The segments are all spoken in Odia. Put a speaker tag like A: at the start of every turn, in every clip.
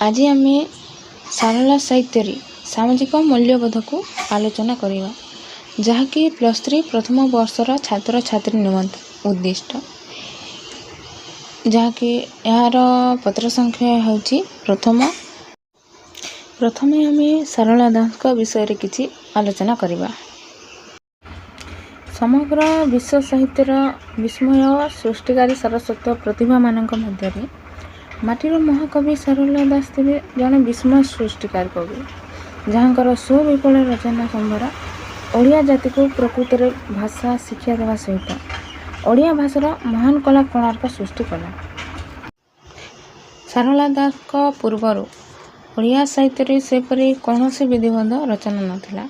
A: आज आम सारला साहित्य सामाजिक मूल्यबोध को आलोचना करवा जहाँकि +3 प्रथम वर्षर छात्र छात्री निमंत उद्दिष्ट जहाँकि यार पत्र संख्या होची प्रथमे आम सारला दास विषय किसी आलोचना करवा। समग्र विश्व साहित्यर विस्मय सृष्टिकारी सरस्वत प्रतिभा मानक मध्य माटीर महाकवि सारला दास थे जड़े विस्मय सृष्टिकार कवि जहाँकर सुविपुल रचना संभर ओडिया जाति को प्रकृत में भाषा शिक्षा देवा सहित ओडिया भाषार महान कला कोणार्क सृष्टि कला। सारला दास पूर्वर ओडिया साहित्य सेपरी कौन विधिबद्ध रचना नाथिला।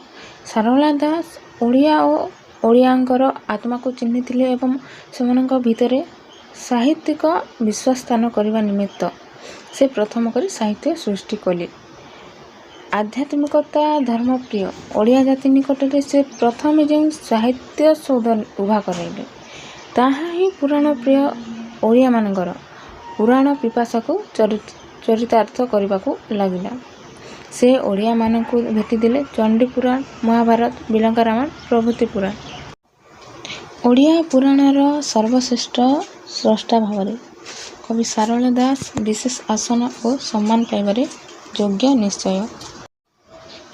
A: सारला दास ओडिया और ओडियांकर आत्मा को चिन्हिथिले एवं सेमानक भितरे साहित्यिक विश्वास स्थान करने निमित्त से प्रथम करी साहित्य सृष्टि कले। आध्यात्मिकता धर्मप्रिय ओडिया जाति निकटरे से प्रथम जो साहित्य सौध उभा कराइले ताहा ही पुराण प्रिय ओडिया मानकर पुराण पिपासा को चरितार्थ करने को लगिला। से ओडिया मान को भेटी देले चंडी पुराण महाभारत बिलंका रामायण प्रभृति पुराण। ओडिया पुराणर सर्वश्रेष्ठ स्रष्टा भाव कवि सारला दास विशेष आसन और सम्मान पाइबारे योग्य निश्चय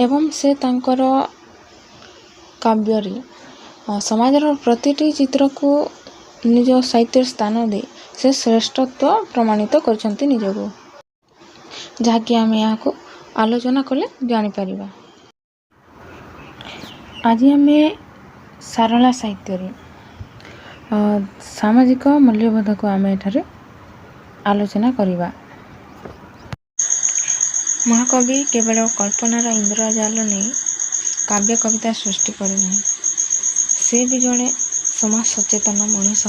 A: एवं से तांकर काव्य समाजर प्रतिटी चित्र को निज साहित्य स्थान दे से श्रेष्ठत्व प्रमाणित करछंती निजको जहाँकि आम यहाँ आलोचना कले जानीपर। आज आम सारला साहित्य सामाजिक मूल्यबोध को आम एठारे आलोचना करवा। महाकवि केवल कल्पनार इंद्रजाल नहीं काव्य कविता सृष्टि करना से भी जड़े समाज सचेतन मनीष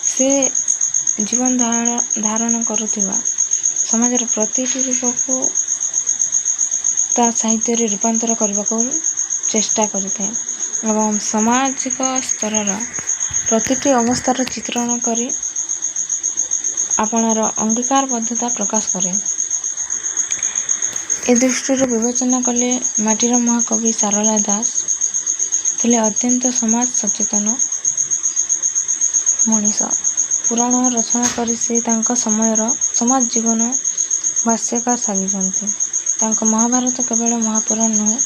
A: से जीवन धारण करुवा समाजर प्रतिटी रूप को ता साहित्य रूपांतर करने को चेष्टा करते एवं सामाजिक स्तर प्रतिटी अवस्थार चित्रण करी आपणार अंगीकारबद्धता प्रकाश करे। ए दृष्टि विवेचना कले माटीर महाकवि सारला दास थे अत्यंत समाज सचेतन मनीष। पुराण रचना करी से तांका समयर समाज जीवन भाष्यकार साजिଛନ୍ତି। महाभारत केवल महापुराण नुहे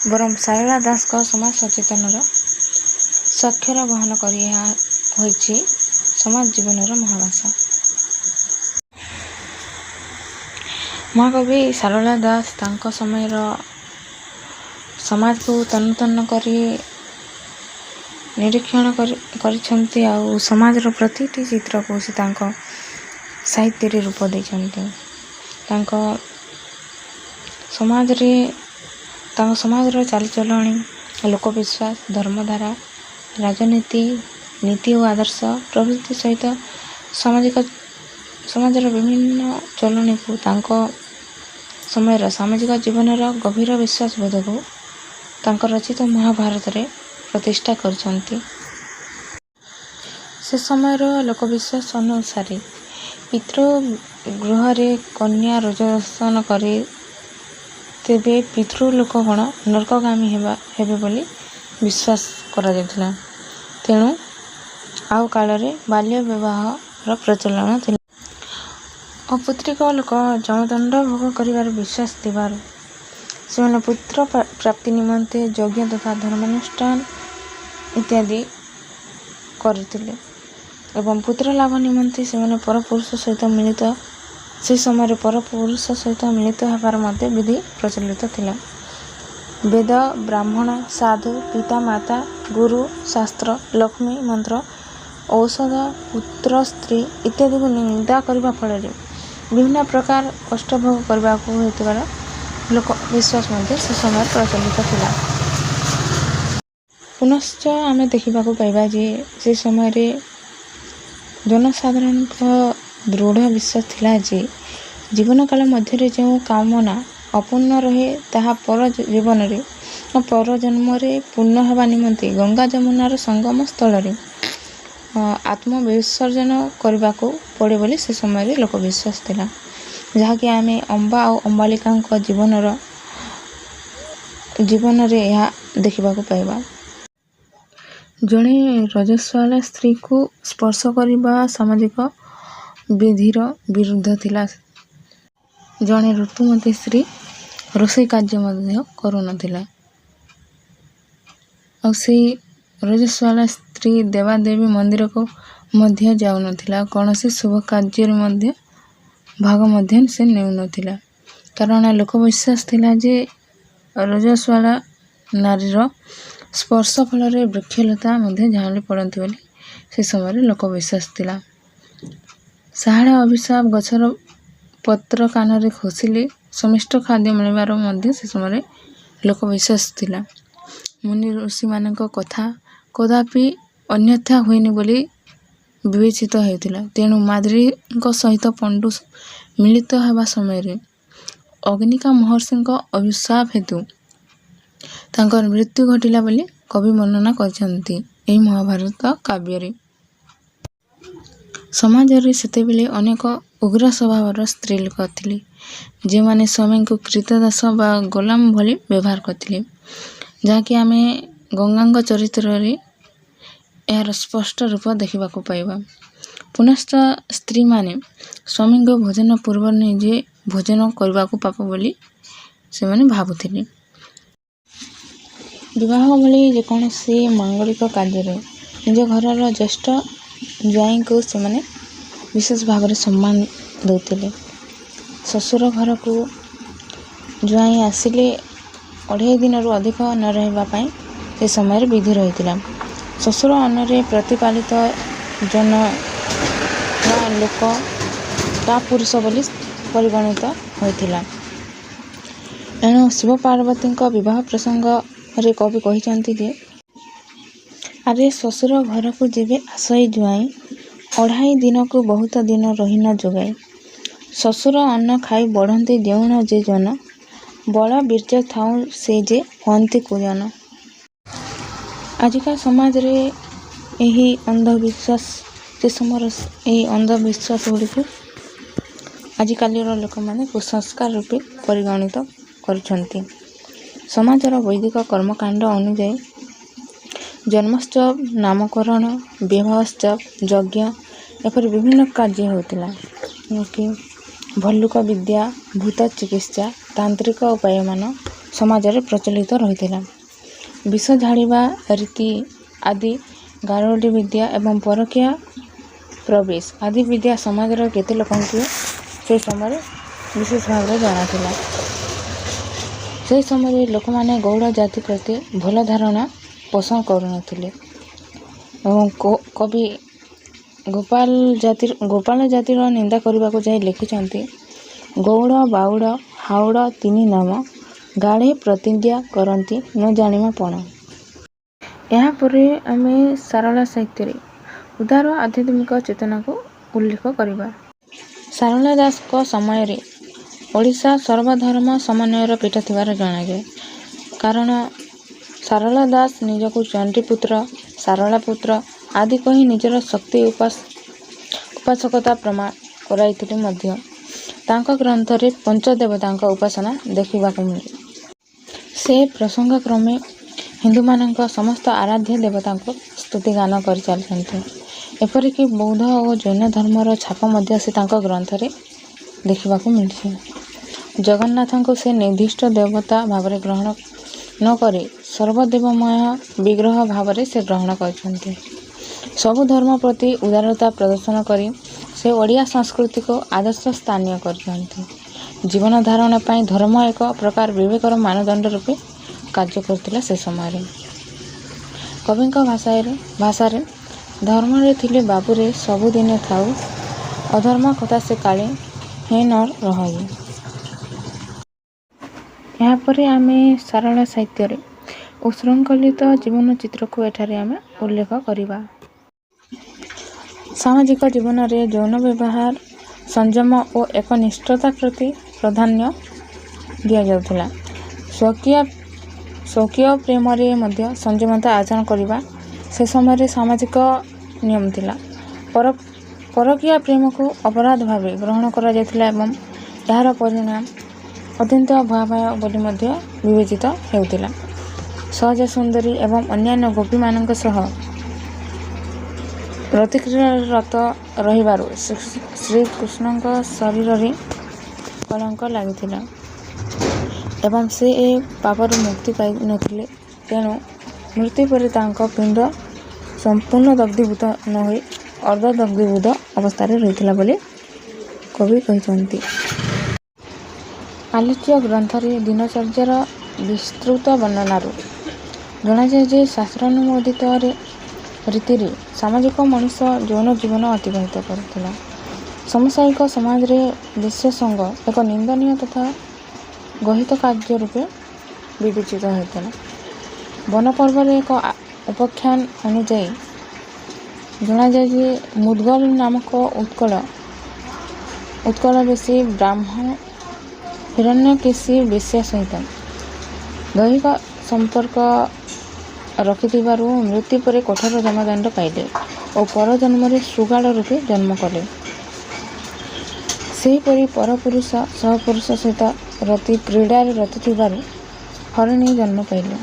A: बरं सारला दास समाज सचेतन साक्षर बहन कर समाज जीवन महाभाषा। महाकवि सारला दास तांको समय समाज को तन्न तन्न करी निरीक्षण करिछंती आ समाजर प्रतिटी चित्र को से तांको साहित्य रूप देछंती। तांको समाजर चालचलणी लोकविश्वास धर्मधारा राजनीति नीति और आदर्श प्रभृति सहित समाजर विभिन्न चलणी को तांको समय सामाजिक जीवनर गभीर विश्वास बोध को तांको रचित महाभारत रे प्रतिष्ठा करछंती। से समय लोकविश्वास अनुसार पितृगृह रे कन्या रोजदर्शन करे तेबे पितृलोकगण नरकगामी हेबे बोली विश्वास करा जायतिला। तेणु आउ काल बाल्य विवाह प्रचलन थिला। अपुत्रिक लोक जमदंड भोग करिवार विश्वास थिबारु से पुत्र प्राप्ति निमंते यज्ञ तथा धर्मानुष्ठान इत्यादि करथिले एवं पुत्र लाभ निमंते से परपुरुष सहित मिलित से समय परपुरुष सहित मिलित होबार मध्य विधि प्रचलित थिला। वेद ब्राह्मण साधु पिता माता गुरु शास्त्र लक्ष्मी मंत्र औषध पुत्र स्त्री इत्यादि को निंदा करने फल विभिन्न प्रकार कष्ट भोग करने को होइतिबार लोक विश्वास मध्य से समय प्रचलित थिला। पुनश्च आम देखा पाइबा जे से समय जनसाधारण दृढ़ विश्वास थिला जे जीवन काल मध्य जो कामना अपूर्ण रहे ताहा पर जीवन रे पर जन्म रे पूर्ण होगा निमंते गंगा जमुनार संगम स्थल आत्म विसर्जन करने को पड़े बोली से समय लोक विश्वास थिला। ଯାହାକି ଆମେ ଅମ୍ବା ଆଉ ଅମ୍ବାଳିକାଙ୍କ ଜୀବନରେ ଏହା ଦେଖିବାକୁ ପାଇବା। ଜଣେ ରଜସ୍ୱଳା ସ୍ତ୍ରୀକୁ ସ୍ପର୍ଶ କରିବା ସାମାଜିକ ବିଧିର ବିରୁଦ୍ଧ ଥିଲା। ଜଣେ ଋତୁମତୀ ସ୍ତ୍ରୀ ରୋଷେଇ କାର୍ଯ୍ୟ ମଧ୍ୟ କରୁନଥିଲା। ଆଉ ସେଇ ରଜସ୍ୱଳା ସ୍ତ୍ରୀ ଦେବାଦେବୀ ମନ୍ଦିରକୁ ମଧ୍ୟ ଯାଉନଥିଲା। କୌଣସି ଶୁଭ କାର୍ଯ୍ୟରେ ମଧ୍ୟ ଭାଗ ମଧ୍ୟ ସେ ନେଉନଥିଲା। କାରଣ ଲୋକ ବିଶ୍ୱାସ ଥିଲା ଯେ ରଜସ୍ୱଳା ନାରୀର ସ୍ପର୍ଶ ଫଳରେ ବୃକ୍ଷଲତା ମଧ୍ୟ ଝାଉଁଳି ପଡ଼ନ୍ତି ବୋଲି ସେ ସମୟରେ ଲୋକ ବିଶ୍ୱାସ ଥିଲା। ଶାହାଳା ଅଭିଶାପ ଗଛର ପତ୍ର କାନରେ ଖୋସିଲେ ସମିଷ୍ଟ ଖାଦ୍ୟ ମିଳିବାର ମଧ୍ୟ ସେ ସମୟରେ ଲୋକ ବିଶ୍ୱାସ ଥିଲା। ମୁନି ଋଷିମାନଙ୍କ କଥା କଦାପି ଅନ୍ୟଥା ହୁଏନି ବୋଲି ବିବେଚିତ ହେଉଥିଲା। ତେଣୁ ମାଦ୍ରୀଙ୍କ ସହିତ ପଣ୍ଡୁ ମିଳିତ ହେବା ସମୟରେ ଅଗ୍ନିକା ମହର୍ଷିଙ୍କ ଅଭିଶାପ ହେତୁ ତାଙ୍କର ମୃତ୍ୟୁ ଘଟିଲା ବୋଲି କବି ବର୍ଣ୍ଣନା କରିଛନ୍ତି ଏହି ମହାଭାରତ କାବ୍ୟରେ। ସମାଜରେ ସେତେବେଳେ ଅନେକ ଉଗ୍ର ସ୍ୱଭାବର ସ୍ତ୍ରୀ ଲୋକ ଥିଲେ, ଯେଉଁମାନେ ସ୍ୱାମୀଙ୍କୁ କ୍ରୀତଦାସ ବା ଗୋଲାମ ଭଳି ବ୍ୟବହାର କରିଥିଲେ, ଯାହାକି ଆମେ ଗଙ୍ଗାଙ୍କ ଚରିତ୍ରରେ ଏହାର ସ୍ପଷ୍ଟ ରୂପ ଦେଖିବାକୁ ପାଇବା। ପୁନଶ୍ଚ ସ୍ତ୍ରୀମାନେ ସ୍ୱାମୀଙ୍କ ଭୋଜନ ପୂର୍ବରୁ ନିଜେ ଭୋଜନ କରିବାକୁ ପାପ ବୋଲି ସେମାନେ ଭାବୁଥିଲେ। ବିବାହ ଭଳି ଯେକୌଣସି ମାଙ୍ଗଳିକ କାର୍ଯ୍ୟରେ ନିଜ ଘରର ଜ୍ୟେଷ୍ଠ ଜ୍ୱାଇଁଙ୍କୁ ସେମାନେ ବିଶେଷ ଭାବରେ ସମ୍ମାନ ଦେଉଥିଲେ। ଶ୍ୱଶୁର ଘରକୁ ଜ୍ୱାଇଁ ଆସିଲେ 2.5 ଦିନରୁ ଅଧିକ ନ ରହିବା ପାଇଁ ସେ ସମୟରେ ବିଧି ରହିଥିଲା। ଶ୍ୱଶୁର ଅନ୍ନରେ ପ୍ରତିପାଳିତ ଜନ ବା ଲୋକ ବା ପୁରୁଷ ବୋଲି ପରିଗଣିତ ହୋଇଥିଲା। ଏଣୁ ଶିବ ପାର୍ବତୀଙ୍କ ବିବାହ ପ୍ରସଙ୍ଗରେ କବି କହିଛନ୍ତି ଯେ ଆରେ ଶ୍ୱଶୁର ଘରକୁ ଯେବେ ଆସଇ ଜ୍ୱାଇଁ 2.5 ଦିନକୁ ବହୁତ ଦିନ ରହି ନ ଯୋଗାଇ ଶ୍ୱଶୁର ଅନ୍ନ ଖାଇ ବଢ଼ନ୍ତି ଦେଉଣ ଯେ ଜନ ବଳ ବୀର୍ଯ୍ୟ ଥାଉ ସେ ଯେ ହୁଅନ୍ତି କୁଜନ। ଆଜିକା ସମାଜରେ ଏହି ଅନ୍ଧବିଶ୍ୱାସ ସେ ସମୟର ଏହି ଅନ୍ଧବିଶ୍ୱାସ ଗୁଡ଼ିକୁ ଆଜିକାଲିର ଲୋକମାନେ କୁସଂସ୍କାର ରୂପେ ପରିଗଣିତ କରୁଛନ୍ତି। ସମାଜର ବୈଦିକ କର୍ମକାଣ୍ଡ ଅନୁଯାୟୀ ଜନ୍ମୋତ୍ସବ, ନାମକରଣ, ବିବାହୋତ୍ସବ, ଯଜ୍ଞ ଏପରି ବିଭିନ୍ନ କାର୍ଯ୍ୟ ହେଉଥିଲା। ଭଲ୍ଲୁକ ବିଦ୍ୟା, ଭୂତ ଚିକିତ୍ସା, ତାନ୍ତ୍ରିକ ଉପାୟମାନ ସମାଜରେ ପ୍ରଚଳିତ ରହିଥିଲା। ବିଷ ଝାଡ଼ିବା ରୀତି ଆଦି, ଗାରୁଡ଼ି ବିଦ୍ୟା ଏବଂ ପରକୀୟା ପ୍ରବେଶ ଆଦି ବିଦ୍ୟା ସମାଜର କେତେ ଲୋକଙ୍କୁ ସେହି ସମୟରେ ବିଶେଷ ଭାବରେ ଜଣାଥିଲା। ସେହି ସମୟରେ ଲୋକମାନେ ଗୌଡ଼ ଜାତି ପ୍ରତି ଭଲ ଧାରଣା ପୋଷଣ କରୁନଥିଲେ ଏବଂ କବି ଗୋପାଳ ଜାତିର ନିନ୍ଦା କରିବାକୁ ଯାଇ ଲେଖିଛନ୍ତି ଗୌଡ଼ ବାଉଡ଼ ହାଉଡ଼ ତିନି ନାମ ଗାଢ଼େ ପ୍ରତିଜ୍ଞା କରନ୍ତି ନ ଜାଣିମା ପଣ। ଏହାପରେ ଆମେ ସାରଳା ସାହିତ୍ୟରେ ଉଦାର ଆଧ୍ୟାତ୍ମିକ ଚେତନାକୁ ଉଲ୍ଲେଖ କରିବା। ସାରଳା ଦାସଙ୍କ ସମୟରେ ଓଡ଼ିଶା ସର୍ବଧର୍ମ ସମନ୍ୱୟର ପୀଠ ଥିବାର ଜଣାଯାଏ। କାରଣ ସାରଳା ଦାସ ନିଜକୁ ଚଣ୍ଡୀପୁତ୍ର, ସାରଳା ପୁତ୍ର ଆଦି କହି ନିଜର ଶକ୍ତି ଉପାସକତା ପ୍ରମାଣ କରାଇଥିଲେ ମଧ୍ୟ ତାଙ୍କ ଗ୍ରନ୍ଥରେ ପଞ୍ଚଦେବତାଙ୍କ ଉପାସନା ଦେଖିବାକୁ ମିଳେ। ସେ ପ୍ରସଙ୍ଗକ୍ରମେ ହିନ୍ଦୁମାନଙ୍କ ସମସ୍ତ ଆରାଧ୍ୟ ଦେବତାଙ୍କୁ ସ୍ତୁତିଗାନ କରିଚାଲିଛନ୍ତି। ଏପରିକି ବୌଦ୍ଧ ଓ ଜୈନ ଧର୍ମର ଛାପ ମଧ୍ୟ ସେ ତାଙ୍କ ଗ୍ରନ୍ଥରେ ଦେଖିବାକୁ ମିଳିଛି। ଜଗନ୍ନାଥଙ୍କୁ ସେ ନିର୍ଦ୍ଦିଷ୍ଟ ଦେବତା ଭାବରେ ଗ୍ରହଣ ନ କରି ସର୍ବଦେବମୟ ବିଗ୍ରହ ଭାବରେ ସେ ଗ୍ରହଣ କରିଛନ୍ତି। ସବୁ ଧର୍ମ ପ୍ରତି ଉଦାରତା ପ୍ରଦର୍ଶନ କରି ସେ ଓଡ଼ିଆ ସଂସ୍କୃତିକୁ ଆଦର୍ଶ ସ୍ଥାନୀୟ କରିଛନ୍ତି। ଜୀବନ ଧାରଣ ପାଇଁ ଧର୍ମ ଏକ ପ୍ରକାର ବିବେକର ମାନଦଣ୍ଡ ରୂପେ କାର୍ଯ୍ୟ କରୁଥିଲା। ସେ ସମୟରେ କବିଙ୍କ ଭାଷାରେ ଧର୍ମରେ ଥିଲେ ବାବୁରେ ସବୁଦିନେ ଥାଉ ଅଧର୍ମ କଥା ସେ କାଳେ ହେଁ ନ ରହଇ। ଏହାପରେ ଆମେ ସାରଳା ସାହିତ୍ୟରେ ଉଶୃଙ୍ଖଳିତ ଜୀବନ ଚିତ୍ରକୁ ଏଠାରେ ଆମେ ଉଲ୍ଲେଖ କରିବା। ସାମାଜିକ ଜୀବନରେ ଯୌନ ବ୍ୟବହାର, ସଂଯମ ଓ ଏକନିଷ୍ଠତା ପ୍ରତି ପ୍ରାଧାନ୍ୟ ଦିଆଯାଉଥିଲା। ସ୍ୱକୀୟ ପ୍ରେମରେ ମଧ୍ୟ ସଂଯମତା ଆଚରଣ କରିବା ସେ ସମୟରେ ସାମାଜିକ ନିୟମ ଥିଲା। ପରକୀୟା ପ୍ରେମକୁ ଅପରାଧ ଭାବେ ଗ୍ରହଣ କରାଯାଉଥିଲା ଏବଂ ଏହାର ପରିଣାମ ଅତ୍ୟନ୍ତ ଭୟାବହ ବୋଲି ମଧ୍ୟ ବିବେଚିତ ହେଉଥିଲା। ସହଜ ସୁନ୍ଦରୀ ଏବଂ ଅନ୍ୟାନ୍ୟ ଗୋପୀମାନଙ୍କ ସହ ରତିକ୍ରୀଡ଼ାରତ ରହିବାରୁ ଶ୍ରୀକୃଷ୍ଣଙ୍କ ଶରୀରରେ କଳଙ୍କ ଲାଗିଥିଲା ଏବଂ ସେ ଏ ପାପରୁ ମୁକ୍ତି ପାଇନଥିଲେ। ତେଣୁ ମୃତ୍ୟୁ ପରେ ତାଙ୍କ ପିଣ୍ଡ ସମ୍ପୂର୍ଣ୍ଣ ଦଗ୍ଧୀଭୂତ ନ ହୋଇ ଅର୍ଦ୍ଧ ଦଗ୍ଧୀଭୂତ ଅବସ୍ଥାରେ ରହିଥିଲା ବୋଲି କବି କହିଛନ୍ତି। ଆଲୋଚ୍ୟ ଗ୍ରନ୍ଥରେ ଦିନଚର୍ଯ୍ୟାର ବିସ୍ତୃତ ବର୍ଣ୍ଣନାରୁ ଜଣାଯାଏ ଯେ ଶାସ୍ତ୍ରାନୁମୋଦିତ ରୀତିରେ ସାମାଜିକ ମଣିଷ ଯୌନ ଜୀବନ ଅତିବାହିତ କରୁଥିଲା। ସମସାମୟିକ ସମାଜରେ ବେଶ୍ୟାସଙ୍ଗ ଏକ ନିନ୍ଦନୀୟ ତଥା ଗର୍ହିତ କାର୍ଯ୍ୟ ରୂପେ ବିବେଚିତ ହେଉଥିଲା। ବନପର୍ବରେ ଏକ ଉପାଖ୍ୟାନ ଅନୁଯାୟୀ ଜଣାଯାଏ ଯେ ମୁଦ୍ଗଲ ନାମକ ଉତ୍କଳବେଶୀ ବ୍ରାହ୍ମଣ ହିରଣ୍ୟକେଶୀ ବେଶ୍ୟା ସହିତ ଦୈହିକ ସମ୍ପର୍କ ରଖିଥିବାରୁ ମୃତ୍ୟୁ ପରେ କଠୋର ଯମଦଣ୍ଡ ପାଇଲେ ଓ ପରଜନ୍ମରେ ଶୃଗାଳ ରୂପେ ଜନ୍ମ କଲେ। ସେହିପରି ପରପୁରୁଷ ସହପୁରୁଷ ସହିତ ରତି କ୍ରୀଡ଼ାରେ ରତ ଥିବାରୁ ହରିଣୀ ଜନ୍ମ ପାଇଲେ।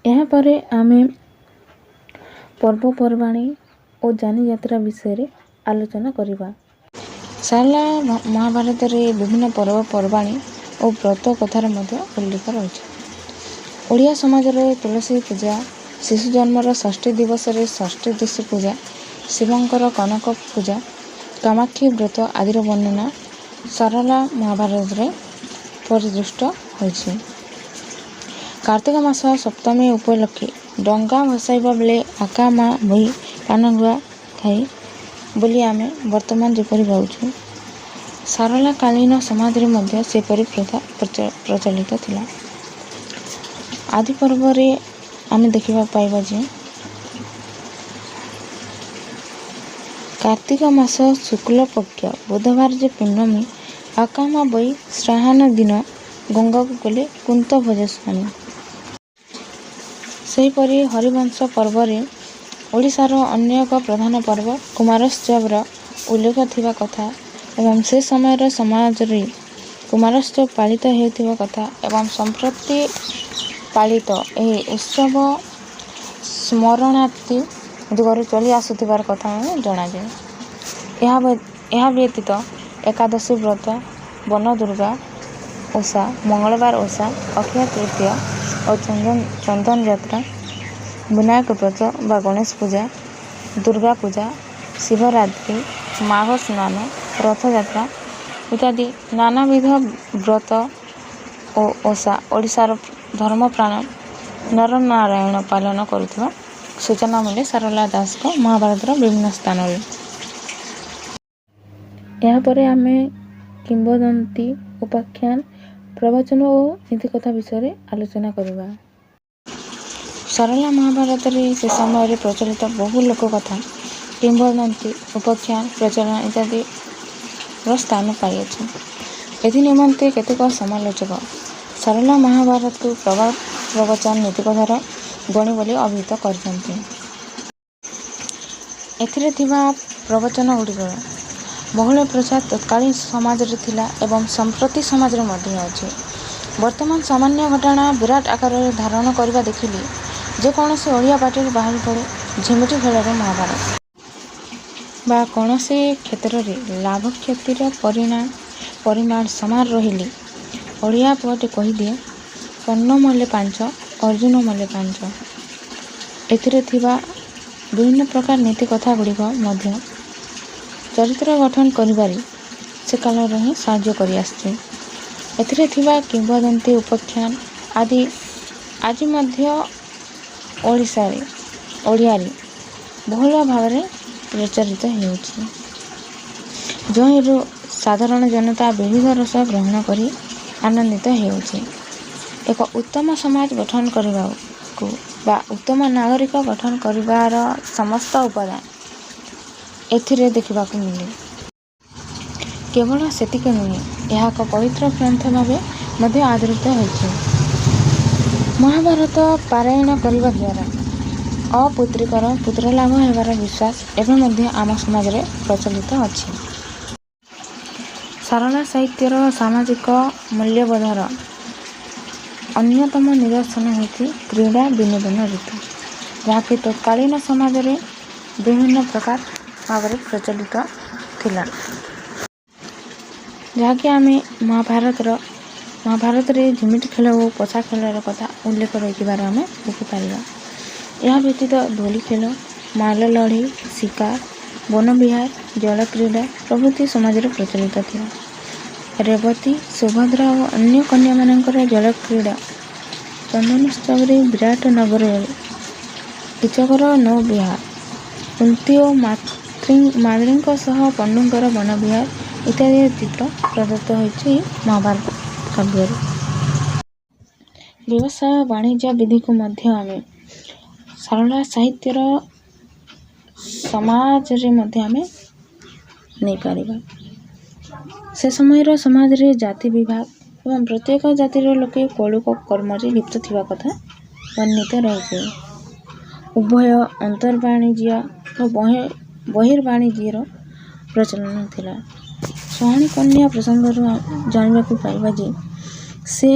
A: ଏହାପରେ ଆମେ ପର୍ବପର୍ବାଣୀ ଓ ଯାନିଯାତ୍ରା ବିଷୟରେ ଆଲୋଚନା କରିବା। ସାରଳା ମହାଭାରତରେ ବିଭିନ୍ନ ପର୍ବପର୍ବାଣୀ ଓ ବ୍ରତ କଥାର ମଧ୍ୟ ଉଲ୍ଲେଖ ରହିଛି। ଓଡ଼ିଆ ସମାଜରେ ତୁଳସୀ ପୂଜା, ଶିଶୁ ଜନ୍ମର ଷଷ୍ଠୀ ଦିବସରେ ଷଷ୍ଠୀ ଦୋଷ ପୂଜା, ଶିବଙ୍କର କନକ ପୂଜା, କାମାକ୍ଷୀ ବ୍ରତ ଆଦିର ବର୍ଣ୍ଣନା ସାରଳା ମହାଭାରତରେ ପରିଦୃଷ୍ଟ ହୋଇଛି। କାର୍ତ୍ତିକ ମାସ ସପ୍ତମୀ ଉପଲକ୍ଷେ ଡଙ୍ଗା ଭସାଇବା ବେଳେ ଆକା ମା ବହି ପାନଗୁଆ ଖାଇ ବୋଲି ଆମେ ବର୍ତ୍ତମାନ ଯେପରି ଭାବୁଛୁ, ସାରଳାକାଳୀନ ସମାଜରେ ମଧ୍ୟ ସେପରି ପ୍ରଥା ପ୍ରଚଳିତ ଥିଲା। ଆଦି ପର୍ବରେ ଆମେ ଦେଖିବା ପାଇବା ଯେ କାର୍ତ୍ତିକ ମାସ ଶୁକ୍ଲପକ୍ଷ ବୁଧବାର ଯେ ପୂର୍ଣ୍ଣମୀ ଆକାମା ବହି ଶ୍ରାହାନ ଦିନ ଗଙ୍ଗାକୁ ଗଲେ କୁନ୍ତ ଭଜ ସ୍ୱାମୀ। ସେହିପରି ହରିବଂଶ ପର୍ବରେ ଓଡ଼ିଶାର ଅନ୍ୟ ଏକ ପ୍ରଧାନ ପର୍ବ କୁମାରୋତ୍ସବର ଉଲ୍ଲେଖ ଥିବା କଥା ଏବଂ ସେ ସମୟର ସମାଜରେ କୁମାରୋତ୍ସବ ପାଳିତ ହେଉଥିବା କଥା ଏବଂ ସମ୍ପ୍ରତି ପାଳିତ ଏହି ଉତ୍ସବ ସ୍ମରଣାର୍ଥୀ ଯୁଗରୁ ଚଳି ଆସୁଥିବାର କଥା ଜଣାଯାଏ। ଏହା ବ୍ୟତୀତ ଏକାଦଶୀ ବ୍ରତ, ବନଦୁର୍ଗା ଓଷା, ମଙ୍ଗଳବାର ଓଷା, ଅକ୍ଷୟ ତୃତୀୟା ଓ ଚନ୍ଦନ ଯାତ୍ରା, ବିନାୟକ ବ୍ରତ ବା ଗଣେଶ ପୂଜା, ଦୁର୍ଗା ପୂଜା, ଶିବରାତ୍ରି, ମାଘ ସ୍ନାନ, ରଥଯାତ୍ରା ଇତ୍ୟାଦି ନାନାବିଧ ବ୍ରତ ଓ ଓଷା ଓଡ଼ିଶାର ଧର୍ମପ୍ରାଣ ନରନାରାୟଣ ପାଳନ କରୁଥିବା ସୂଚନା ମିଳେ ସାରଳା ଦାସଙ୍କ ମହାଭାରତର ବିଭିନ୍ନ ସ୍ଥାନରେ। ଏହାପରେ ଆମେ କିମ୍ବଦନ୍ତୀ, ଉପାଖ୍ୟାନ, ପ୍ରବଚନ ଓ ନୀତିକଥା ବିଷୟରେ ଆଲୋଚନା କରିବା। ସାରଳା ମହାଭାରତରେ ସେ ସମୟରେ ପ୍ରଚଳିତ ବହୁ ଲୋକକଥା, କିମ୍ବଦନ୍ତୀ, ଉପାଖ୍ୟାନ, ପ୍ରଚଳନ ଇତ୍ୟାଦିର ସ୍ଥାନ ପାଇଅଛି। ଏଥି ନିମନ୍ତେ କେତେକ ସମାଲୋଚକ ସାରଳା ମହାଭାରତକୁ ପ୍ରବାଦ, ପ୍ରବଚନ, ନୀତିକଥାର ଗଣି ବୋଲି ଅଭିହିତ କରିଛନ୍ତି। ଏଥିରେ ଥିବା ପ୍ରବଚନଗୁଡ଼ିକର ବହୁଳ ପ୍ରଚାର ତତ୍କାଳୀନ ସମାଜରେ ଥିଲା ଏବଂ ସମ୍ପ୍ରତି ସମାଜରେ ମଧ୍ୟ ଅଛି। ବର୍ତ୍ତମାନ ସାମାନ୍ୟ ଘଟଣା ବିରାଟ ଆକାରରେ ଧାରଣ କରିବା ଦେଖିଲେ ଯେକୌଣସି ଓଡ଼ିଆ ପାଟିରୁ ବାହାରି ପଡ଼େ ଝିମିଟି ଖେଳରେ ମହାଭାରତ ବା କୌଣସି କ୍ଷେତ୍ରରେ ଲାଭ କ୍ଷତିର ପରିମାଣ ସମାନ ରହିଲେ ଓଡ଼ିଆ ପୁଅଟି କହିଦିଏ କର୍ଣ୍ଣ ମଲେ 5, ଅର୍ଜୁନ ମଲେ 5। ଏଥିରେ ଥିବା ବିଭିନ୍ନ ପ୍ରକାର ନୀତି କଥାଗୁଡ଼ିକ ମଧ୍ୟ ଚରିତ୍ର ଗଠନ କରିବାରେ ସେ କାଳରୁ ହିଁ ସାହାଯ୍ୟ କରିଆସିଛି। ଏଥିରେ ଥିବା କିମ୍ବଦନ୍ତୀ, ଉପାଖ୍ୟାନ ଆଦି ଆଜି ମଧ୍ୟ ଓଡ଼ିଆରେ ବହୁଳ ଭାବରେ ପ୍ରଚାରିତ ହେଉଛି, ଯେଉଁରୁ ସାଧାରଣ ଜନତା ବିବିଧ ରସ ଗ୍ରହଣ କରି ଆନନ୍ଦିତ ହେଉଛି। ଏକ ଉତ୍ତମ ସମାଜ ଗଠନ କରିବାକୁ ବା ଉତ୍ତମ ନାଗରିକ ଗଠନ କରିବାର ସମସ୍ତ ଉପାଦାନ ଏଥିରେ ଦେଖିବାକୁ ମିଳେ। କେବଳ ସେତିକି ନୁହେଁ, ଏହା ଏକ ପବିତ୍ର ଗ୍ରନ୍ଥ ଭାବେ ମଧ୍ୟ ଆଦୃତ ହୋଇଛି। ମହାଭାରତ ପାରାୟଣ କରିବା ଦ୍ୱାରା ଅପୁତ୍ରିକର ପୁତ୍ରଲାଭ ହେବାର ବିଶ୍ୱାସ ଏବେ ମଧ୍ୟ ଆମ ସମାଜରେ ପ୍ରଚଳିତ ଅଛି। ସାରଳା ସାହିତ୍ୟର ସାମାଜିକ ମୂଲ୍ୟବୋଧର ଅନ୍ୟତମ ନିଦର୍ଶନ ହେଉଛି କ୍ରୀଡ଼ା ବିନୋଦନ ଋତୁ, ଯାହାକି ତତ୍କାଳୀନ ସମାଜରେ ବିଭିନ୍ନ ପ୍ରକାର ଭାବରେ ପ୍ରଚଳିତ ଥିଲା। ଯାହାକି ଆମେ ମହାଭାରତରେ ଝିମିଟି ଖେଳ ଓ ପଛା ଖେଳର କଥା ଉଲ୍ଲେଖ ରହିଥିବାର ଆମେ ଦେଖିପାରିବା। ଏହା ବ୍ୟତୀତ ଧୂଳି ଖେଳ, ମାଲ ଲଢ଼େଇ, ଶିକାର, ବନବିହାର, ଜଳକ୍ରୀଡ଼ା ପ୍ରଭୃତି ସମାଜରେ ପ୍ରଚଳିତ ଥିଲା। ରେବତୀ, ସୁଭଦ୍ରା ଓ ଅନ୍ୟ କନ୍ୟାମାନଙ୍କର ଜଳକ୍ରୀଡ଼ା, ଚନ୍ଦନୋତ୍ସବରେ ବିରାଟ ନଗରରେ କୀଚକର ନୌବିହାର, କୁନ୍ତୀ ଓ ମାଦ୍ରୀଙ୍କ ସହ ପଣ୍ଡୁଙ୍କର ବନବିହାର ଇତ୍ୟାଦି ଚିତ୍ର ପ୍ରଦତ୍ତ ହୋଇଛି ମହାଭାରତ କାବ୍ୟରେ। ବ୍ୟବସାୟ ବାଣିଜ୍ୟ ବିଧିକୁ ମଧ୍ୟ ଆମେ ସାରଳା ସାହିତ୍ୟର ସମାଜରେ ମଧ୍ୟ ଆମେ ନେଇପାରିବା। ସେ ସମୟର ସମାଜରେ ଜାତି ବିଭାଗ ଏବଂ ପ୍ରତ୍ୟେକ ଜାତିର ଲୋକେ କୌଳିକ କର୍ମରେ ଲିପ୍ତ ଥିବା କଥା ବର୍ଣ୍ଣିତ ରହିଛି। ଉଭୟ ଅନ୍ତର୍ବାଣିଜ୍ୟ ଓ ବହିର୍ବାଣିଜ୍ୟର ପ୍ରଚଳନ ଥିଲା। ସୁହାଣୀ କନ୍ୟା ପ୍ରସଙ୍ଗରୁ ଜାଣିବାକୁ ପାଇବା ଯେ ସେ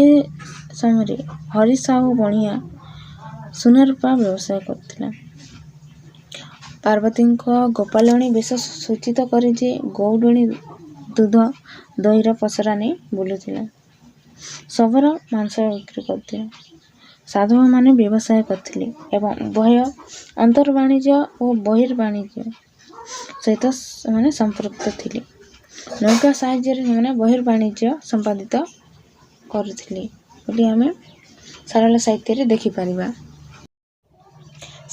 A: ସମୟରେ ହରି ସାହୁ ବଣିଆ ସୁନାରୂପା ବ୍ୟବସାୟ କରୁଥିଲା। ପାର୍ବତୀଙ୍କ ଗୋପାଳଣୀ ବେଶ ସୂଚିତ କରେ ଯେ ଗଉଡ଼ୁଣୀ ଦୁଧ ଦହିର ପସରା ନେଇ ବୁଲୁଥିଲା। ଶବର ମାଂସ ବିକ୍ରି କରୁଥିଲା। ସାଧବମାନେ ବ୍ୟବସାୟ କରିଥିଲେ ଏବଂ ଉଭୟ ଅନ୍ତର୍ବାଣିଜ୍ୟ ଓ ବହିର୍ବାଣିଜ୍ୟ ସହିତ ସେମାନେ ସମ୍ପୃକ୍ତ ଥିଲେ। ନୌକା ସାହାଯ୍ୟରେ ସେମାନେ ବହିର୍ବାଣିଜ୍ୟ ସମ୍ପାଦିତ କରୁଥିଲେ ବୋଲି ଆମେ ସାରଳା ସାହିତ୍ୟରେ ଦେଖିପାରିବା।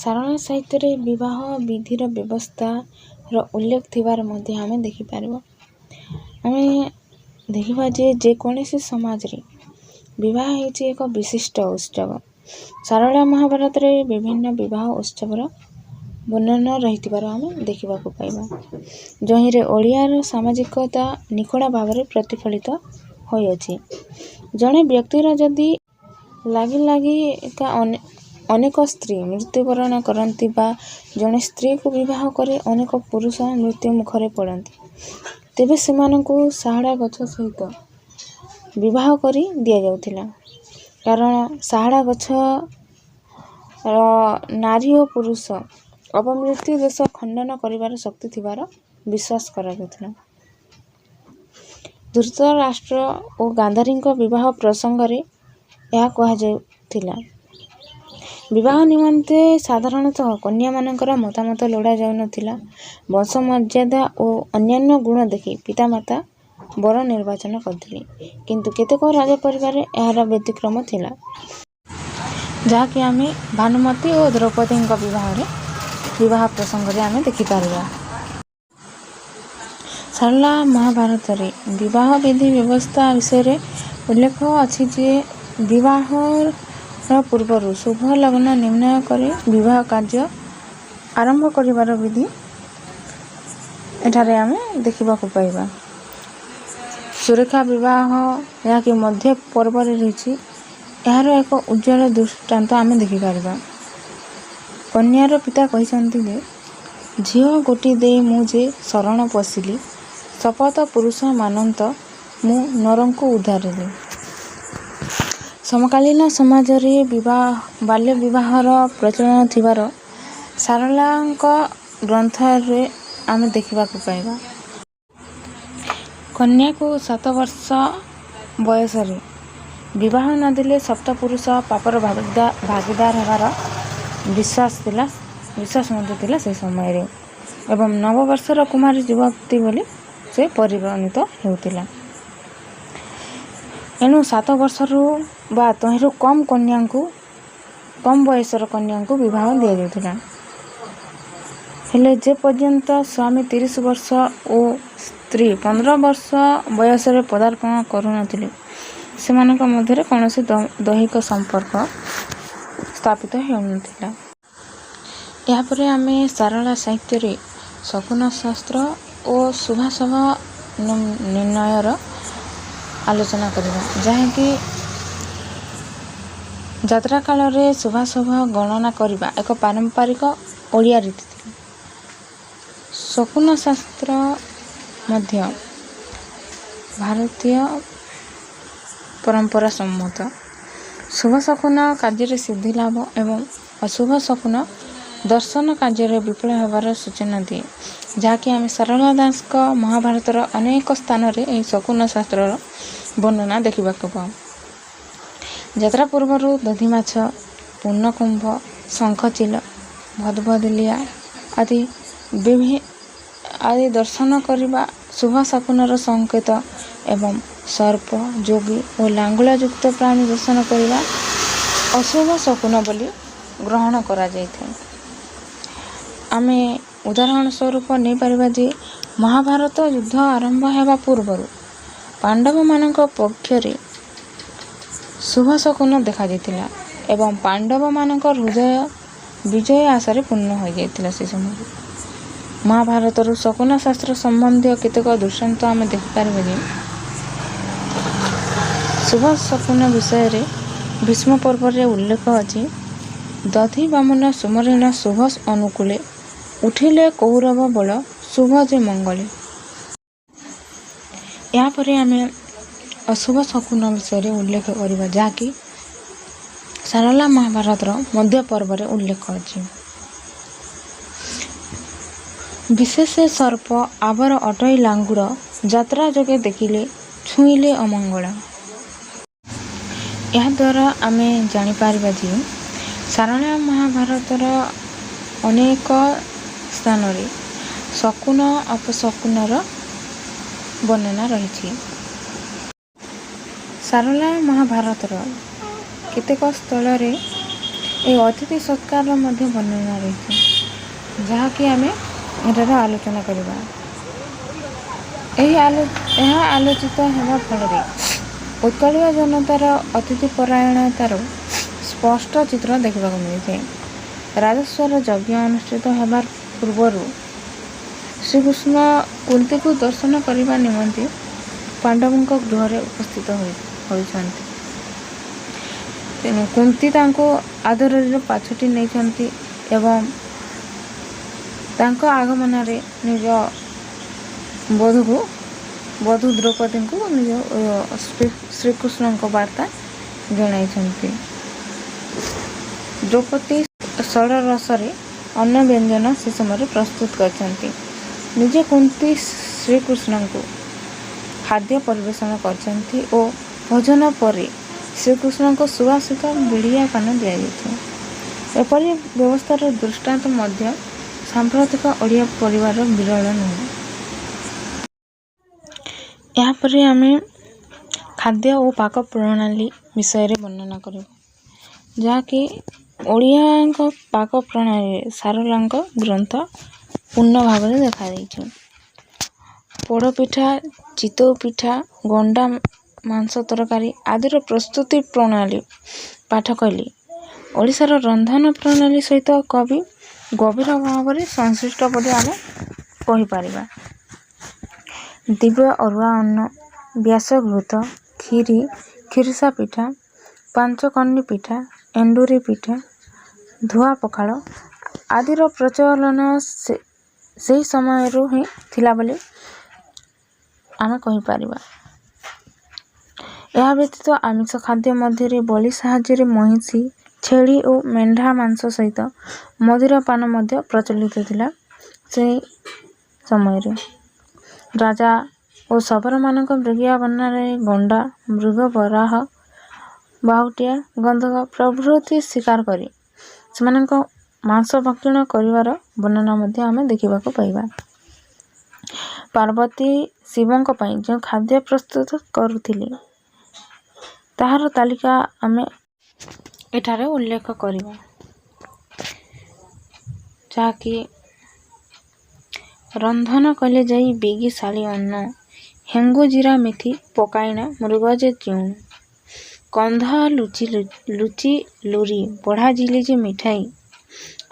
A: ସାରଳା ସାହିତ୍ୟରେ ବିବାହ ବିଧିର ବ୍ୟବସ୍ଥାର ଉଲ୍ଲେଖ ଥିବାର ମଧ୍ୟ ଆମେ ଦେଖିପାରିବା। ଆମେ ଦେଖିବା ଯେ ଯେକୌଣସି ସମାଜରେ ବିବାହ ହେଉଛି ଏକ ବିଶିଷ୍ଟ ଉତ୍ସବ। ସାରଳା ମହାଭାରତରେ ବିଭିନ୍ନ ବିବାହ ଉତ୍ସବର ବର୍ଣ୍ଣନା ରହିଥିବାର ଆମେ ଦେଖିବାକୁ ପାଇବା, ଯହିଁରେ ଓଡ଼ିଆର ସାମାଜିକତା ନିଖୁଣ ଭାବରେ ପ୍ରତିଫଳିତ ହୋଇଅଛି। ଜଣେ ବ୍ୟକ୍ତିର ଯଦି ଲାଗି ଅନେକ ସ୍ତ୍ରୀ ମୃତ୍ୟୁବରଣ କରନ୍ତି ବା ଜଣେ ସ୍ତ୍ରୀକୁ ବିବାହ କରି ଅନେକ ପୁରୁଷ ମୃତ୍ୟୁ ମୁଖରେ ପଡ଼ନ୍ତି, ତେବେ ସେମାନଙ୍କୁ ଶାହଡ଼ା ଗଛ ସହିତ ବିବାହ କରି ଦିଆଯାଉଥିଲା। କାରଣ ଶାହଡ଼ା ଗଛର ନାରୀ ଓ ପୁରୁଷ ଅପମୃତ୍ୟୁ ଦୋଷ ଖଣ୍ଡନ କରିବାର ଶକ୍ତି ଥିବାର ବିଶ୍ୱାସ କରାଯାଉଥିଲା। ଧୃତରାଷ୍ଟ୍ର ଓ ଗାନ୍ଧାରୀଙ୍କ ବିବାହ ପ୍ରସଙ୍ଗରେ ଏହା କୁହାଯାଉଥିଲା। ବିବାହ ନିମନ୍ତେ ସାଧାରଣତଃ କନ୍ୟାମାନଙ୍କର ମତାମତ ଲୋଡ଼ା ଯାଉନଥିଲା। ବଂଶ ମର୍ଯ୍ୟାଦା ଓ ଅନ୍ୟାନ୍ୟ ଗୁଣ ଦେଖି ପିତାମାତା ବର ନିର୍ବାଚନ କରୁଥିଲେ, କିନ୍ତୁ କେତେକ ରାଜପରିବାରରେ ଏହାର ବ୍ୟତିକ୍ରମ ଥିଲା, ଯାହାକି ଆମେ ଭାନୁମତୀ ଓ ଦ୍ରୌପଦୀଙ୍କ ବିବାହ ପ୍ରସଙ୍ଗରେ ଆମେ ଦେଖିପାରିବା। ସାରଳା ମହାଭାରତରେ ବିବାହ ବିଧି ବ୍ୟବସ୍ଥା ବିଷୟରେ ଉଲ୍ଲେଖ ଅଛି ଯେ ବିବାହର ପୂର୍ବରୁ ଶୁଭ ଲଗ୍ନ ନିର୍ଣ୍ଣୟ କରି ବିବାହ କାର୍ଯ୍ୟ ଆରମ୍ଭ କରିବାର ବିଧି ଏଠାରେ ଆମେ ଦେଖିବାକୁ ପାଇବା। ସୁରେଖା ବିବାହ ଯାହାକି ମଧ୍ୟ ପର୍ବରେ ରହିଛି, ଏହାର ଏକ ଉଜ୍ଜ୍ୱଳ ଦୃଷ୍ଟାନ୍ତ ଆମେ ଦେଖିପାରିବା। କନ୍ୟାର ପିତା କହିଛନ୍ତି ଯେ ଝିଅ ଗୋଟି ଦେଇ ମୁଁ ଯେ ଶରଣ ପଶିଲି, ଶପଥ ପୁରୁଷ ମାନନ୍ତ ମୁଁ ନରଙ୍କୁ ଉଦ୍ଧାରିଲି। ସମକାଳୀନ ସମାଜରେ ବାଲ୍ୟ ବିବାହର ପ୍ରଚଳନ ଥିବାର ସାରଳାଙ୍କ ଗ୍ରନ୍ଥରେ ଆମେ ଦେଖିବାକୁ ପାଇବା। କନ୍ୟାକୁ 7 ବର୍ଷ ବୟସରେ ବିବାହ ନ ଦେଲେ ସପ୍ତପୁରୁଷ ପାପର ଭାଗୀଦାର ହେବାର ବିଶ୍ୱାସ ମଧ୍ୟ ଥିଲା ସେ ସମୟରେ, ଏବଂ 9 ବର୍ଷର କୁମାରୀ ଯୁବତୀ ବୋଲି ସେ ପରିଗଣିତ ହେଉଥିଲା। ଏଣୁ 7 ବର୍ଷରୁ ବା ତହିଁରୁ କମ୍ ବୟସର କନ୍ୟାଙ୍କୁ ବିବାହ ଦିଆଯାଉଥିଲା। ହେଲେ ଯେ ପର୍ଯ୍ୟନ୍ତ ସ୍ୱାମୀ 30 ବର୍ଷ ଓ ସ୍ତ୍ରୀ 15 ବର୍ଷ ବୟସରେ ପଦାର୍ପଣ କରୁନଥିଲେ, ସେମାନଙ୍କ ମଧ୍ୟରେ କୌଣସି ଦୈହିକ ସମ୍ପର୍କ ସ୍ଥାପିତ ହେଉନଥିଲା। ଏହାପରେ ଆମେ ସାରଳା ସାହିତ୍ୟରେ ଶକୁନ ଶାସ୍ତ୍ର ଓ ଶୁଭାଶୁଭ ନିର୍ଣ୍ଣୟର ଆଲୋଚନା କରିବା, ଯାହାକି ଯାତ୍ରା କାଳରେ ଶୁଭାଶୁଭ ଗଣନା କରିବା ଏକ ପାରମ୍ପରିକ ଓଡ଼ିଆ ରୀତି ଥିଲା। ଶକୁନ ଶାସ୍ତ୍ର ମଧ୍ୟ ଭାରତୀୟ ପରମ୍ପରା ସମ୍ମତ। ଶୁଭ ଶକୁନ କାର୍ଯ୍ୟରେ ସିଦ୍ଧି ଲାଭ ଏବଂ ଅଶୁଭ ଶକୁନ ଦର୍ଶନ କାର୍ଯ୍ୟରେ ବିଫଳ ହେବାର ସୂଚନା ଦିଏ, ଯାହାକି ଆମେ ଶାରଳା ଦାସଙ୍କ ମହାଭାରତର ଅନେକ ସ୍ଥାନରେ ଏହି ଶକୁନ ଶାସ୍ତ୍ରର ବର୍ଣ୍ଣନା ଦେଖିବାକୁ ପାଉ। ଯାତ୍ରା ପୂର୍ବରୁ ଦଧିମାଛ, ପୂର୍ଣ୍ଣକୁମ୍ଭ, ଶଙ୍ଖଚିଲ, ଭଦଭଦଲିଆ ଆଦି ଦର୍ଶନ କରିବା ଶୁଭ ଶକୁନର ସଂକେତ ଏବଂ ସର୍ପ, ଯୋଗୀ ଓ ଲାଙ୍ଗୁଳାଯୁକ୍ତ ପ୍ରାଣୀ ଦର୍ଶନ କରିବା ଅଶୁଭ ଶକୁନ ବୋଲି ଗ୍ରହଣ କରାଯାଇଥାଏ। ଆମେ ଉଦାହରଣ ସ୍ୱରୂପ ନେଇପାରିବା ଯେ ମହାଭାରତ ଯୁଦ୍ଧ ଆରମ୍ଭ ହେବା ପୂର୍ବରୁ ପାଣ୍ଡବମାନଙ୍କ ପକ୍ଷରେ ଶୁଭ ଶକୁନ ଦେଖାଯାଇଥିଲା ଏବଂ ପାଣ୍ଡବମାନଙ୍କ ହୃଦୟ ବିଜୟ ଆଶାରେ ପୂର୍ଣ୍ଣ ହୋଇଯାଇଥିଲା। ସେ ସମୟରେ ମହାଭାରତରୁ ଶକୁନ ଶାସ୍ତ୍ର ସମ୍ବନ୍ଧୀୟ କେତେକ ଦୃଷ୍ଟାନ୍ତ ଆମେ ଦେଖିପାରିବା ଯେ ଶୁଭ ଶକୁନ ବିଷୟରେ ଭୀଷ୍ମ ପର୍ବରେ ଉଲ୍ଲେଖ ଅଛି। ଦଧି ବାମନ ସୁମରିଣ ଶୁଭ ଅନୁକୂଳେ ଉଠିଲେ କୌରବ ବଳ ଶୁଭ ଯେ ମଙ୍ଗଳେ। ଏହାପରେ ଆମେ ଅଶୁଭ ଶକୁନ ବିଷୟରେ ଉଲ୍ଲେଖ କରିବା, ଯାହାକି ଶାରଳା ମହାଭାରତର ମଧ୍ୟ ପର୍ବରେ ଉଲ୍ଲେଖ ଅଛି। ବିଶେଷ ସର୍ପ ଆବର ଅଟଇ ଲାଙ୍ଗୁଳ ଯାତ୍ରା ଯୋଗେ ଦେଖିଲେ ଛୁଇଁଲେ ଅମଙ୍ଗଳ। ଏହାଦ୍ୱାରା ଆମେ ଜାଣିପାରିବା ଯେ ଶାରଳା ମହାଭାରତର ଅନେକ ସ୍ଥାନରେ ଶକୁନ ଅପଶକୁନର ବର୍ଣ୍ଣନା ରହିଛି। ଶାରଳା ମହାଭାରତର କେତେକ ସ୍ଥଳରେ ଏହି ଅତିଥି ସତ୍କାରର ମଧ୍ୟ ବର୍ଣ୍ଣନା ରହିଛି, ଯାହାକି ଆମେ ଏଠାରେ ଆଲୋଚନା କରିବା। ଏହା ଆଲୋଚିତ ହେବା ଫଳରେ ଉତ୍କଳୀୟ ଜନତାର ଅତିଥି ପରାୟଣତାର ସ୍ପଷ୍ଟ ଚିତ୍ର ଦେଖିବାକୁ ମିଳିଥାଏ। ରାଜସ୍ୱର ଯଜ୍ଞ ଅନୁଷ୍ଠିତ ହେବା ପୂର୍ବରୁ ଶ୍ରୀକୃଷ୍ଣ କୁନ୍ତୀକୁ ଦର୍ଶନ କରିବା ନିମନ୍ତେ ପାଣ୍ଡବଙ୍କ ଗୃହରେ ଉପସ୍ଥିତ ହୋଇଛନ୍ତି। ତେଣୁ କୁନ୍ତୀ ତାଙ୍କୁ ଆଦରରେ ପାଛୋଟି ନେଇଛନ୍ତି ଏବଂ ତାଙ୍କ ଆଗମନରେ ନିଜ ବଧୂ ଦ୍ରୌପଦୀଙ୍କୁ ନିଜ ଶ୍ରୀକୃଷ୍ଣଙ୍କ ବାର୍ତ୍ତା ଜଣାଇଛନ୍ତି। ଦ୍ରୌପଦୀ ଷୋଡ଼ରସରେ ଅନ୍ନ ବ୍ୟଞ୍ଜନ ସେ ସମୟରେ ପ୍ରସ୍ତୁତ କରିଛନ୍ତି। ନିଜେ କୁନ୍ତୀ ଶ୍ରୀକୃଷ୍ଣଙ୍କୁ ଖାଦ୍ୟ ପରିବେଷଣ କରିଛନ୍ତି ଓ ଭୋଜନ ପରେ ଶ୍ରୀକୃଷ୍ଣଙ୍କୁ ସୁବାସିତ ବିଡ଼ିଆ ପାନ ଦିଆଯାଇଥିଲା। ଏପରି ବ୍ୟବସ୍ଥାର ଦୃଷ୍ଟାନ୍ତ ମଧ୍ୟ ସାମ୍ପ୍ରତିକ ଓଡ଼ିଆ ପରିବାରର ବିରଳ ନୁହେଁ। ଏହାପରେ ଆମେ ଖାଦ୍ୟ ଓ ପାକ ପ୍ରଣାଳୀ ବିଷୟରେ ବର୍ଣ୍ଣନା କରିବୁ, ଯାହାକି ଓଡ଼ିଆଙ୍କ ପାକ ପ୍ରଣାଳୀରେ ଶାରଳାଙ୍କ ଗ୍ରନ୍ଥ ପୂର୍ଣ୍ଣ ଭାବରେ ଦେଖାଯାଇଛି। ପୋଡ଼ପିଠା, ଚିତଉ ପିଠା, ଗଣ୍ଡା ମାଂସ ତରକାରୀ ଆଦିର ପ୍ରସ୍ତୁତି ପ୍ରଣାଳୀ ପାଠ କଲେ ଓଡ଼ିଶାର ରନ୍ଧନ ପ୍ରଣାଳୀ ସହିତ କବି ଗଭୀର ଭାବରେ ସଂଶ୍ଳିଷ୍ଟ ବୋଲି ଆମେ କହିପାରିବା। ଦିବ୍ୟ ଅରୁଆ ଅନ୍ନ, ବ୍ୟାସଘୃତ, କ୍ଷୀରି, କ୍ଷୀରିସା ପିଠା, ପାଞ୍ଚକନ୍ନି ପିଠା, ଏଣ୍ଡୁରି ପିଠା, ଧୁଆ ପଖାଳ ଆଦିର ପ୍ରଚଳନ ସେହି ସମୟରୁ ହିଁ ଥିଲା ବୋଲି ଆମେ କହିପାରିବା। ଏହା ବ୍ୟତୀତ ଆମିଷ ଖାଦ୍ୟ ମଧ୍ୟରେ ବଳି ସାହାଯ୍ୟରେ ମଇଁଷି, ଛେଳି ଓ ମେଣ୍ଢା ମାଂସ ସହିତ ମଦିର ପାନ ମଧ୍ୟ ପ୍ରଚଳିତ ଥିଲା। ସେହି ସମୟରେ ରାଜା ଓ ଶବରମାନଙ୍କ ମୃଗୀୟ ବର୍ଣ୍ଣନାରେ ଗଣ୍ଡା, ମୃଗ, ବରାହ, ବାହୁଟିଆ, ଗନ୍ଧକ ପ୍ରଭୃତି ଶିକାର କରି ସେମାନଙ୍କ ମାଂସ ଭକ୍ଷଣ କରିବାର ବର୍ଣ୍ଣନା ମଧ୍ୟ ଆମେ ଦେଖିବାକୁ ପାଇବା। ପାର୍ବତୀ ଶିବଙ୍କ ପାଇଁ ଯେଉଁ ଖାଦ୍ୟ ପ୍ରସ୍ତୁତ କରୁଥିଲେ ତାହାର ତାଲିକା ଆମେ ଏଠାରେ ଉଲ୍ଲେଖ କରିବା, ଯାହାକି ରନ୍ଧନ କଲେ ଯାଇ ବେଗି ଶାଳି ଅନ୍ନ, ହେଙ୍ଗୁ ଜିରା ମେଥି ପକାଇଣା ମୃଗ ଯେ ଚ୍ୟୁଣ, କନ୍ଧ ଲୁଚି ଲୁରି ବଢ଼ା ଜିଲିଜି ମିଠାଇ,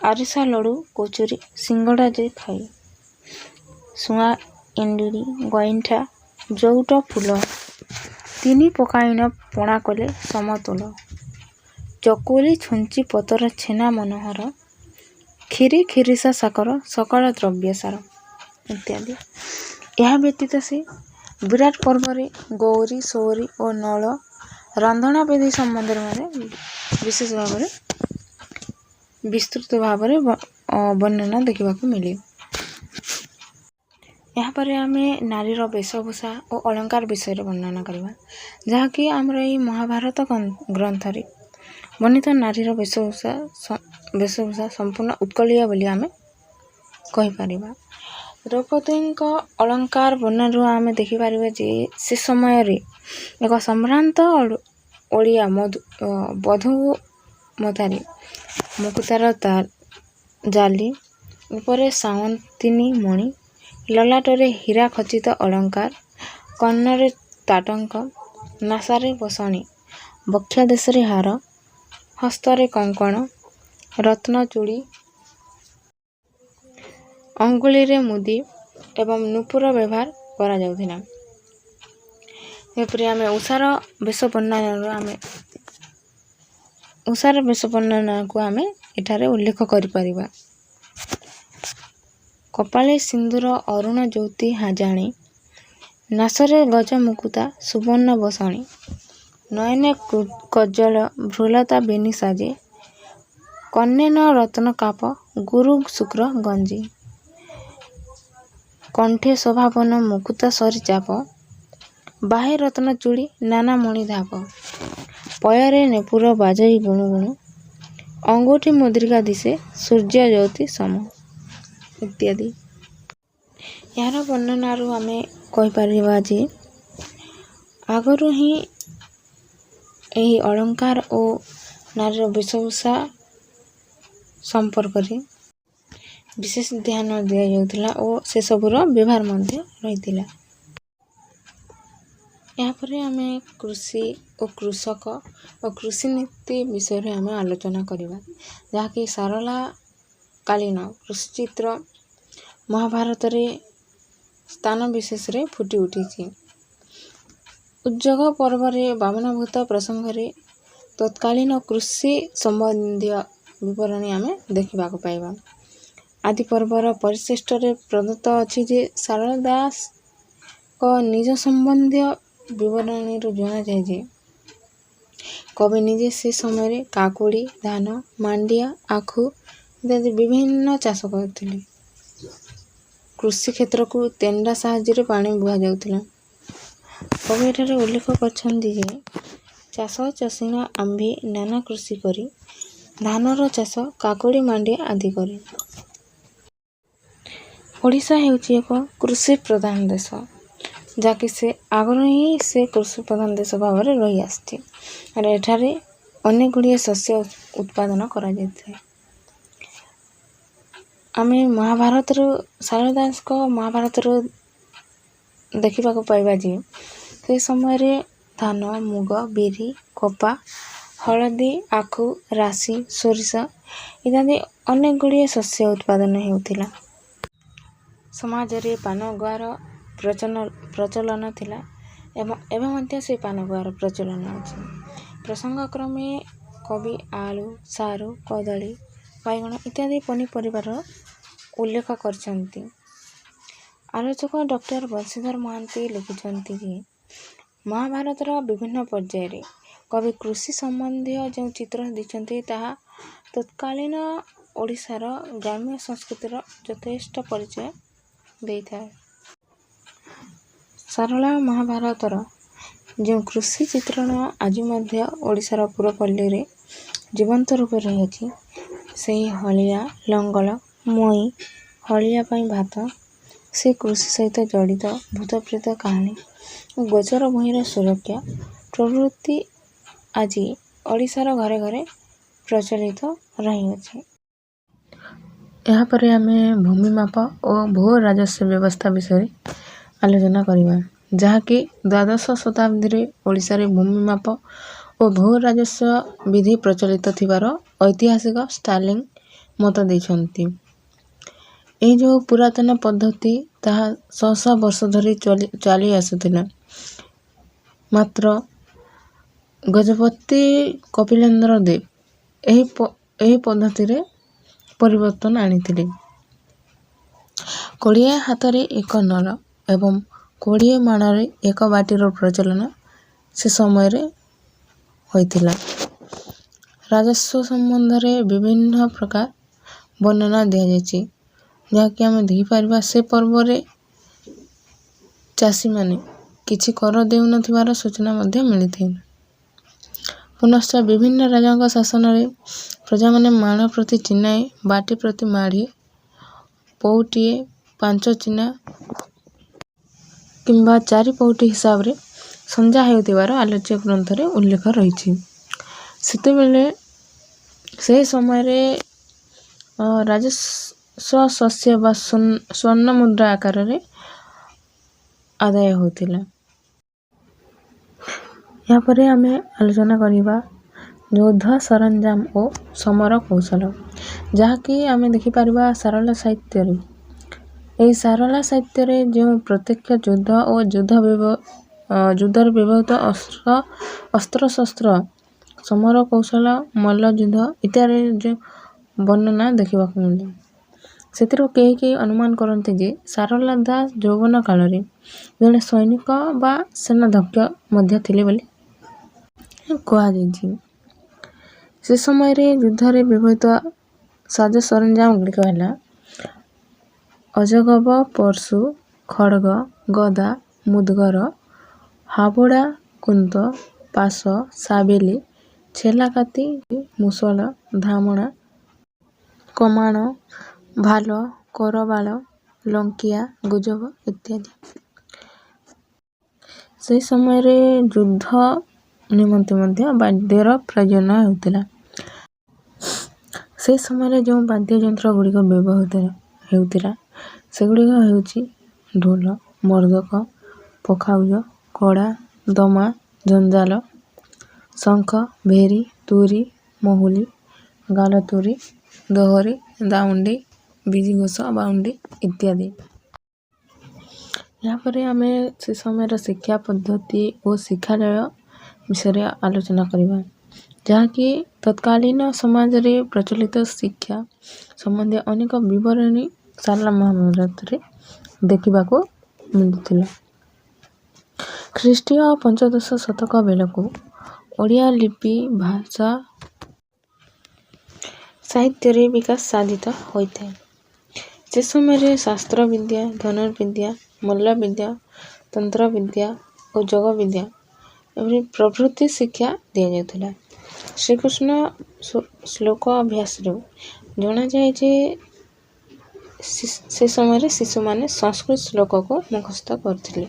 A: ଆରିସା ଲଡ଼ୁ କଚୁରୀ ସିଙ୍ଗଡ଼ା ଯେ ଖାଇ, ସୁଆଁ ଏଣ୍ଡୁରି ଗଇଁଠା ଜଉଟ ଫୁଲ, ତିନି ପକାଇଣ ପଣା କଲେ ସମତୁଲ, ଚକୁଳି ଛୁଞ୍ଚି ପତର ଛେନା ମନୋହର, କ୍ଷୀରି କ୍ଷୀରିସା ସାକର ସକଳ ଦ୍ରବ୍ୟ ସାର ଇତ୍ୟାଦି। ଏହା ବ୍ୟତୀତ ସେ ବିରାଟ ପର୍ବରେ ଗୌରୀ ସୌରୀ ଓ ନଳ ରନ୍ଧଣା ବିଧି ସମ୍ବନ୍ଧରେ ବିଶେଷ ଭାବରେ ବିସ୍ତୃତ ଭାବରେ ବର୍ଣ୍ଣନା ଦେଖିବାକୁ ମିଳେ। ଏହାପରେ ଆମେ ନାରୀର ବେଶଭୂଷା ଓ ଅଳଙ୍କାର ବିଷୟରେ ବର୍ଣ୍ଣନା କରିବା, ଯାହାକି ଆମର ଏହି ମହାଭାରତ ଗ୍ରନ୍ଥରେ ବର୍ଣ୍ଣିତ ନାରୀର ବେଶଭୂଷା ସମ୍ପୂର୍ଣ୍ଣ ଉତ୍କଳୀୟ ବୋଲି ଆମେ କହିପାରିବା। ଦ୍ରୌପଦୀଙ୍କ ଅଳଙ୍କାର ବର୍ଣ୍ଣନାରୁ ଆମେ ଦେଖିପାରିବା ଯେ ସେ ସମୟରେ ଏକ ସମ୍ଭ୍ରାନ୍ତ ଓଡ଼ିଆ ବଧୂମତାରେ ମୁକୁତାର ଜାଲି ଉପରେ ସାୱନ୍ତିନୀ ମଣି, ଲଲାଟରେ ହୀରା ଖଚିତ ଅଳଙ୍କାର, କର୍ଣ୍ଣରେ ତାଟଙ୍କ, ନାସାରେ ବସଣି, ବକ୍ଷଦେଶରେ ହାର, ହସ୍ତରେ କଙ୍କଣ, ରତ୍ନଚୂଡ଼ି, ଅଙ୍ଗୁଳିରେ ମୁଦି ଏବଂ ନୂପୁର ବ୍ୟବହାର କରାଯାଉଥିଲା। ଏପରି ଆମେ ଉଷାର ବେଶ ବର୍ଣ୍ଣନାକୁ ଆମେ ଏଠାରେ ଉଲ୍ଲେଖ କରିପାରିବା। କପାଳେ ସିନ୍ଦୁର ଅରୁଣ ଜ୍ୟୋତି ହାଜାଣି, ନାସରେ ଗଜ ମୁକୁତା ସୁବର୍ଣ୍ଣ ବସଣି, ନୟନେ କଜ୍ଜଳ ଭ୍ରୁଲତା ବେନି ସାଜେ, କର୍ଣ୍ଣେନ ରତ୍ନ କାପ ଗୁରୁ ଶୁକ୍ର ଗଞ୍ଜି, କଣ୍ଠେ ଶୋଭାବନ ମୁକୁତା ସରି ଚାପ, ବାହେ ରତ୍ନ ଚୂଡ଼ି ନାନା ମଣି ଧାପ, ପୟରେ ନୂପୁର ବାଜଇ ଗୁଣୁ ଗୁଣୁ, ଅଙ୍ଗୁଠି ମୁଦ୍ରିକା ଦିଶେ ସୂର୍ଯ୍ୟ ଜ୍ୟୋତି ସମ ଇତ୍ୟାଦି। ଏହାର ବର୍ଣ୍ଣନାରୁ ଆମେ କହିପାରିବା ଯେ ଆଗରୁ ହିଁ ଏହି ଅଳଙ୍କାର ଓ ନାରୀର ବେଶଭୂଷା ସମ୍ପର୍କରେ ବିଶେଷ ଧ୍ୟାନ ଦିଆଯାଉଥିଲା ଓ ସେସବୁର ବ୍ୟବହାର ମଧ୍ୟ ରହିଥିଲା। ଏହାପରେ ଆମେ କୃଷି ଓ କୃଷକ ଓ କୃଷିନୀତି ବିଷୟରେ ଆମେ ଆଲୋଚନା କରିବା, ଯାହାକି ସାରଳା କାଳୀନ କୃଷିଚିତ୍ର ମହାଭାରତରେ ସ୍ଥାନ ବିଶେଷରେ ଫୁଟି ଉଠିଛି। ଉଦ୍ଯୋଗ ପର୍ବରେ ବାମନଭୂତ ପ୍ରସଙ୍ଗରେ ତତ୍କାଳୀନ କୃଷି ସମ୍ବନ୍ଧୀୟ ବିବରଣୀ ଆମେ ଦେଖିବାକୁ ପାଇବା। ଆଦି ପର୍ବର ପରିଶିଷ୍ଟରେ ପ୍ରଦତ୍ତ ଅଛି ଯେ ସାରଳା ଦାସଙ୍କ ନିଜ ସମ୍ବନ୍ଧୀୟ ବିବରଣୀରୁ ଜଣାଯାଏ ଯେ କବି ନିଜେ ସେ ସମୟରେ କାକୁଡ଼ି, ଧାନ, ମାଣ୍ଡିଆ, ଆଖୁ ଇତ୍ୟାଦି ବିଭିନ୍ନ ଚାଷ କରୁଥିଲେ। କୃଷି କ୍ଷେତ୍ରକୁ ତେଣ୍ଡା ସାହାଯ୍ୟରେ ପାଣି ବୁହାଯାଉଥିଲା। କବି ଏଠାରେ ଉଲ୍ଲେଖ କରିଛନ୍ତି ଯେ ଚାଷ ଚଷିଣ ଆମ୍ଭେ ନାନା କୃଷି କରି, ଧାନର ଚାଷ କାକୁଡ଼ି ମାଣ୍ଡିଆ ଆଦି କରି। ଓଡ଼ିଶା ହେଉଛି ଏକ କୃଷି ପ୍ରଧାନ ଦେଶ, ଯାହାକି ସେ ଆଗରୁ ହିଁ ସେ କୃଷି ପ୍ରଧାନ ଦେଶ ଭାବରେ ରହିଆସିଛି। ଏଠାରେ ଅନେକ ଗୁଡ଼ିଏ ଶସ୍ୟ ଉତ୍ପାଦନ କରାଯାଇଥାଏ। ଆମେ ସାରଳା ଦାସଙ୍କ ମହାଭାରତରୁ ଦେଖିବାକୁ ପାଇବା ଯେ ସେ ସମୟରେ ଧାନ, ମୁଗ, ବିରି, କପା, ହଳଦୀ, ଆଖୁ, ରାଶି, ସୋରିଷ ଇତ୍ୟାଦି ଅନେକ ଗୁଡ଼ିଏ ଶସ୍ୟ ଉତ୍ପାଦନ ହେଉଥିଲା। ସମାଜରେ ପାନଗୁଆର ପ୍ରଚଳନ ଥିଲା ଏବଂ ଏବେ ମଧ୍ୟ ସେ ପାନଗୁଆର ପ୍ରଚଳନ ଅଛି। ପ୍ରସଙ୍ଗକ୍ରମେ କବି ଆଳୁ, ସାରୁ, କଦଳୀ, ବାଇଗଣ ଇତ୍ୟାଦି ପନିପରିବାର ଉଲ୍ଲେଖ କରିଛନ୍ତି। ଆଲୋଚକ ଡକ୍ଟର ବଂଶୀଧର ମହାନ୍ତି ଲେଖିଛନ୍ତି ଯେ ମହାଭାରତର ବିଭିନ୍ନ ପର୍ଯ୍ୟାୟରେ କବି କୃଷି ସମ୍ବନ୍ଧୀୟ ଯେଉଁ ଚିତ୍ର ଦେଇଛନ୍ତି ତାହା ତତ୍କାଳୀନ ଓଡ଼ିଶାର ଗ୍ରାମ୍ୟ ସଂସ୍କୃତିର ଯଥେଷ୍ଟ ପରିଚୟ ଦେଇଥାଏ। ସାରଳା ମହାଭାରତର ଯେଉଁ କୃଷି ଚିତ୍ରଣ ଆଜି ମଧ୍ୟ ଓଡ଼ିଶାର ପୁରପଲ୍ଲୀରେ ଜୀବନ୍ତ ରୂପେ ରହିଅଛି, ସେହି ହଳିଆ, ଲଙ୍ଗଳ, ମଇ, ହଳିଆ ପାଇଁ ଭାତ, ସେ କୃଷି ସହିତ ଜଡ଼ିତ ଭୂତପ୍ରେତ କାହାଣୀ ଓ ଗୋଚର ଭୂଇଁର ସୁରକ୍ଷା ପ୍ରଭୃତି ଆଜି ଓଡ଼ିଶାର ଘରେ ଘରେ ପ୍ରଚଳିତ ରହିଅଛି। ଏହାପରେ ଆମେ ଭୂମି ମାପ ଓ ଭୂ ରାଜସ୍ୱ ବ୍ୟବସ୍ଥା ବିଷୟରେ ଆଲୋଚନା କରିବା, ଯାହାକି ଦ୍ୱାଦଶ ଶତାବ୍ଦୀରେ ଓଡ଼ିଶାରେ ଭୂମି ମାପ ଓ ଭୂ ରାଜସ୍ୱ ବିଧି ପ୍ରଚଳିତ ଥିବାର ଐତିହାସିକ ଷ୍ଟାର୍ଲିଂ ମତ ଦେଇଛନ୍ତି। ଏହି ଯେଉଁ ପୁରାତନ ପଦ୍ଧତି ତାହା ଶହ ଶହ ବର୍ଷ ଧରି ଚାଲି ଆସୁଥିଲା। ମାତ୍ର ଗଜପତି କପିଳେନ୍ଦ୍ର ଦେବ ଏହି ପଦ୍ଧତିରେ ପରିବର୍ତ୍ତନ ଆଣିଥିଲେ। କୋଡ଼ିଆ ହାତରେ ଏକ ନଳ ଏବଂ 20 ମାଣରେ ଏକ ବାଟିର ପ୍ରଚଳନ ସେ ସମୟରେ ହୋଇଥିଲା। ରାଜସ୍ୱ ସମ୍ବନ୍ଧରେ ବିଭିନ୍ନ ପ୍ରକାର ବର୍ଣ୍ଣନା ଦିଆଯାଇଛି, ଯାହାକି ଆମେ ଦେଖିପାରିବା ସେ ପର୍ବରେ ଚାଷୀମାନେ କିଛି କର ଦେଉନଥିବାର ସୂଚନା ମଧ୍ୟ ମିଳିଥାଏ। ପୁନଶ୍ଚ ବିଭିନ୍ନ ରାଜାଙ୍କ ଶାସନରେ ପ୍ରଜାମାନେ ମାଣ ପ୍ରତି ଚିହ୍ନାଏ, ବାଟି ପ୍ରତି ମାଢ଼ି, ପଉଟିଏ 5 ଚିହ୍ନା କିମ୍ବା 4 ପଉଟି ହିସାବରେ ସଞ୍ଜା ହେଉଥିବାର ଆଲୋଚ୍ୟ ଗ୍ରନ୍ଥରେ ଉଲ୍ଲେଖ ରହିଛି। ସେତେବେଳେ ସେହି ସମୟରେ ରାଜସ୍ୱ ଶସ୍ୟ ବା ସ୍ୱର୍ଣ୍ଣ ମୁଦ୍ରା ଆକାରରେ ଆଦାୟ ହେଉଥିଲା। ଏହାପରେ ଆମେ ଆଲୋଚନା କରିବା ଯୌଥ ସରଞ୍ଜାମ ଓ ସମର କୌଶଳ, ଯାହାକି ଆମେ ଦେଖିପାରିବା ସାରଳା ସାହିତ୍ୟରେ। ଏହି ସାରଳା ସାହିତ୍ୟରେ ଯେଉଁ ପ୍ରତ୍ୟକ୍ଷ ଯୁଦ୍ଧ ଓ ଯୁଦ୍ଧରେ ବ୍ୟବହୃତ ଅସ୍ତ୍ରଶସ୍ତ୍ର, ସମର କୌଶଳ, ମଲ୍ଲଯୁଦ୍ଧ ଇତ୍ୟାଦି ଯେଉଁ ବର୍ଣ୍ଣନା ଦେଖିବାକୁ ମିଳେ, ସେଥିରୁ କେହି କେହି ଅନୁମାନ କରନ୍ତି ଯେ ସାରଳା ଦାସ ଯୌବନ କାଳରେ ଜଣେ ସୈନିକ ବା ସେନାଧ୍ୟକ୍ଷ ମଧ୍ୟ ଥିଲେ ବୋଲି କୁହାଯାଇଛି। ସେ ସମୟରେ ଯୁଦ୍ଧରେ ବ୍ୟବହୃତ ସାଜ ସରଞ୍ଜାମ ଗୁଡ଼ିକ ହେଲା ଅଜଗବ, ପରଶୁ, ଖଡ଼ଗ, ଗଦା, ମୁଦ୍ଗର, ହାବଡ଼ା, କୁନ୍ତ, ପାଶ, ସାବେଲି, ଛେଲାକାତି, ମୁସଳ, ଧାମଣା, କମାଣ, ଭାଲ, କରବାଳ, ଲଙ୍କିଆ, ଗୁଜବ ଇତ୍ୟାଦି। ସେହି ସମୟରେ ଯୁଦ୍ଧ ନିମନ୍ତେ ମଧ୍ୟ ବାଦ୍ୟର ପ୍ରୟୋଜନ ହେଉଥିଲା। ସେହି ସମୟରେ ଯେଉଁ ବାଦ୍ୟଯନ୍ତ୍ର ଗୁଡ଼ିକ ବ୍ୟବହୃତ ହେଉଥିଲା ସେଗୁଡ଼ିକ ହେଉଛି ଢୋଲ, ମର୍ଦ୍ଦକ, ପଖାଉଜ, କଡ଼ା, ଦମା, ଜଞ୍ଜାଲ, ଶଙ୍ଖ, ଭେରୀ, ତୁରୀ, ମହୁଲି, ଗାଲତୁରୀ, ଦୋହରୀ, ଦାଉଣ୍ଡି, ବିଜିଘୋଷ, ବାଉଣ୍ଡି ଇତ୍ୟାଦି। ଏହାପରେ ଆମେ ସେ ସମୟର ଶିକ୍ଷା ପଦ୍ଧତି ଓ ଶିକ୍ଷାଳୟ ବିଷୟରେ ଆଲୋଚନା କରିବା, ଯାହାକି ତତ୍କାଳୀନ ସମାଜରେ ପ୍ରଚଳିତ ଶିକ୍ଷା ସମ୍ବନ୍ଧୀୟ ଅନେକ ବିବରଣୀ ସାରଳା ମହାଭାରତରେ ଦେଖିବାକୁ ମିଳୁଥିଲା। ଖ୍ରୀଷ୍ଟୀୟ 5ଦଶ ଶତକ ବେଳକୁ ଓଡ଼ିଆ ଲିପି ଭାଷା ସାହିତ୍ୟରେ ବିକାଶ ସାଧିତ ହୋଇଥାଏ। ସେ ସମୟରେ ଶାସ୍ତ୍ର ବିଦ୍ୟା, ଧନୁର୍ବିଦ୍ୟା, ମଲ୍ଲବିଦ୍ୟା, ତନ୍ତ୍ରବିଦ୍ୟା ଓ ଯୋଗବିଦ୍ୟା ଏଭଳି ପ୍ରଭୃତି ଶିକ୍ଷା ଦିଆଯାଉଥିଲା। ଶ୍ରୀକୃଷ୍ଣ ଶ୍ଲୋକ ଅଭ୍ୟାସରୁ ଜଣାଯାଏ ଯେ ସେ ସମୟରେ ଶିଶୁମାନେ ସଂସ୍କୃତ ଶ୍ଲୋକକୁ ମୁଖସ୍ଥ କରୁଥିଲେ।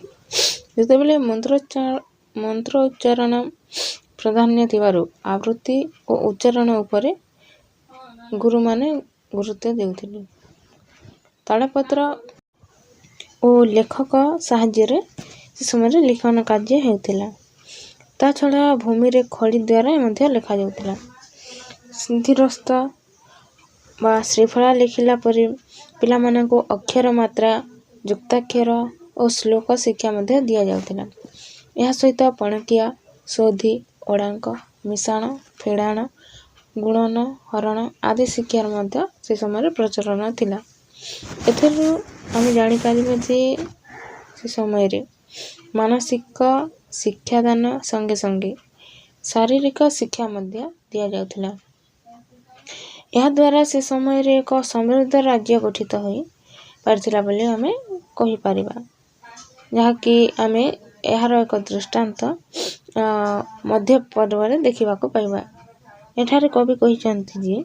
A: ଯେତେବେଳେ ମନ୍ତ୍ର ଉଚ୍ଚାରଣ ପ୍ରାଧାନ୍ୟ ଥିବାରୁ ଆବୃତ୍ତି ଓ ଉଚ୍ଚାରଣ ଉପରେ ଗୁରୁମାନେ ଗୁରୁତ୍ୱ ଦେଉଥିଲେ। ତାଳପତ୍ର ଓ ଲେଖକ ସାହାଯ୍ୟରେ ସେ ସମୟରେ ଲିଖନ କାର୍ଯ୍ୟ ହେଉଥିଲା। ତା ଛଡ଼ା ଭୂମିରେ ଖଡ଼ି ଦ୍ୱାରା ମଧ୍ୟ ଲେଖାଯାଉଥିଲା। ସିନ୍ଧିରସ୍ତ ବା ଶ୍ରୀଫଳା ଲେଖିଲା ପରେ ପିଲାମାନଙ୍କୁ ଅକ୍ଷର ମାତ୍ରା, ଯୁକ୍ତାକ୍ଷର ଓ ଶ୍ଲୋକ ଶିକ୍ଷା ମଧ୍ୟ ଦିଆଯାଉଥିଲା। ଏହା ସହିତ ପଣକିଆ, ସୋଧି, ଅଡ଼ାଙ୍କ, ମିଶାଣ, ଫେଡ଼ାଣ, ଗୁଣନ, ହରଣ ଆଦି ଶିକ୍ଷାର ମଧ୍ୟ ସେ ସମୟରେ ପ୍ରଚଳନ ଥିଲା। ଏଥିରୁ ଆମେ ଜାଣିପାରିବା ଯେ ସେ ସମୟରେ ମାନସିକ ଶିକ୍ଷାଦାନ ସଙ୍ଗେ ସଙ୍ଗେ ଶାରୀରିକ ଶିକ୍ଷା ମଧ୍ୟ ଦିଆଯାଉଥିଲା। ଏହାଦ୍ୱାରା ସେ ସମୟରେ ଏକ ସମୃଦ୍ଧ ରାଜ୍ୟ ଗଠିତ ହୋଇ ପାରିଥିଲା ବୋଲି ଆମେ କହିପାରିବା, ଯାହାକି ଆମେ ଏହାର ଏକ ଦୃଷ୍ଟାନ୍ତ ମଧ୍ୟ ପର୍ବରେ ଦେଖିବାକୁ ପାଇବା। ଏଠାରେ କବି କହିଛନ୍ତି ଯେ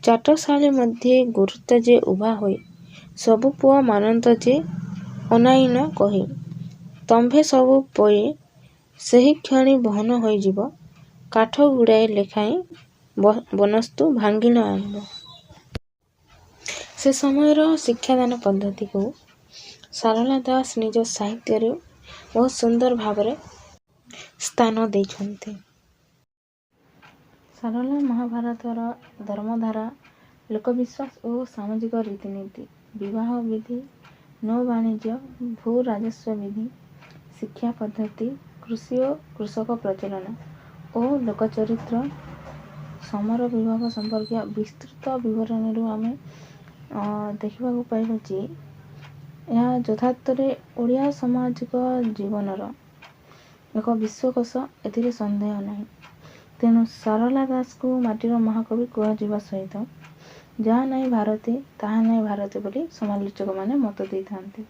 A: ଚାଟଶାଳୀ ମଧ୍ୟ ଗୁରୁତ୍ୱ ଯେ ଉଭା ହୋଇ ସବୁ ପୁଅ ମାନନ୍ତ ଯେ ଅନାଇ ନ କହି ତମ୍ଭେ ସବୁ ପୋଇ ସେହି କ୍ଷଣି ବହନ ହୋଇଯିବ କାଠ ଗୁଡ଼ାଏ ଲେଖାଏଁ ବନସ୍ତୁ ଭାଙ୍ଗି ନ ଆଣିବ। ସେ ସମୟର ଶିକ୍ଷାଦାନ ପଦ୍ଧତିକୁ ସାରଳା ଦାସ ନିଜ ସାହିତ୍ୟରେ ବହୁତ ସୁନ୍ଦର ଭାବରେ ସ୍ଥାନ ଦେଇଛନ୍ତି। ସାରଳା ମହାଭାରତର ଧର୍ମଧାରା, ଲୋକବିଶ୍ୱାସ ଓ ସାମାଜିକ ରୀତିନୀତି, ବିବାହ ବିଧି, ନୌବାଣିଜ୍ୟ, ଭୂ ରାଜସ୍ୱ ବିଧି, ଶିକ୍ଷା ପଦ୍ଧତି, କୃଷି ଓ କୃଷକ ପ୍ରଚଳନ ଓ ଲୋକଚରିତ୍ର, ସମର ବିଭାଗ ସମ୍ପର୍କୀୟ ବିସ୍ତୃତ ବିବରଣୀରୁ ଆମେ ଦେଖିବାକୁ ପାଇବା ଯେ ଏହା ଯଥାର୍ଥରେ ଓଡ଼ିଆ ସାମାଜିକ ଜୀବନର ଏକ ବିଶ୍ୱକୋଷ, ଏଥିରେ ସନ୍ଦେହ ନାହିଁ। ତେଣୁ ଶାରଳା ଦାସଙ୍କୁ ମାଟିର ମହାକବି କୁହାଯିବା ସହିତ ଯାହା ନାହିଁ ଭାରତୀ ତାହା ନାହିଁ ଭାରତୀ ବୋଲି ସମାଲୋଚକମାନେ ମତ ଦେଇଥାନ୍ତି।